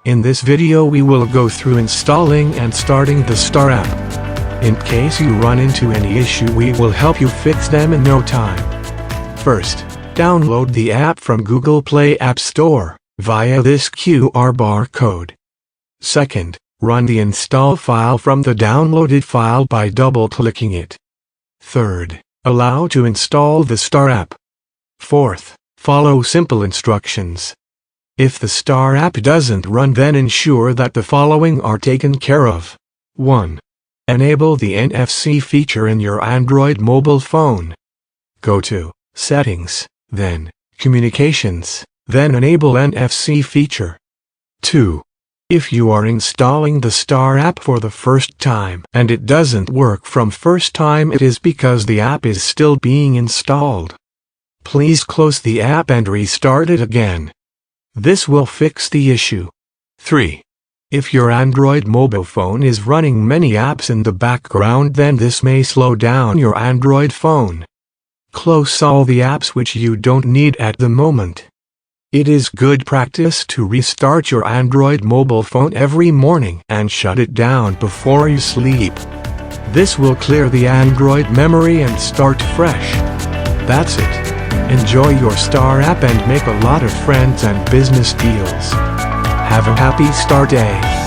In this video we will go through installing and starting the Star app. In case you run into any issue, we will help you fix them in no time. First, download the app from Google Play App Store via this QR barcode. Second, run the install file from the downloaded file by double-clicking it. Third, allow to install the Star app. Fourth, follow simple instructions. If the Star app doesn't run, then ensure that the following are taken care of. 1. Enable the NFC feature in your Android mobile phone. Go to Settings, then Communications, then Enable NFC feature. 2. If you are installing the Star app for the first time and it doesn't work from first time, it is because the app is still being installed. Please close the app and restart it again. This will fix the issue. 3. If your Android mobile phone is running many apps in the background, then this may slow down your Android phone. Close all the apps which you don't need at the moment. It is good practice to restart your Android mobile phone every morning and shut it down before you sleep. This will clear the Android memory and start fresh. That's it. Enjoy your Star app and make a lot of friends and business deals. Have a happy Star day.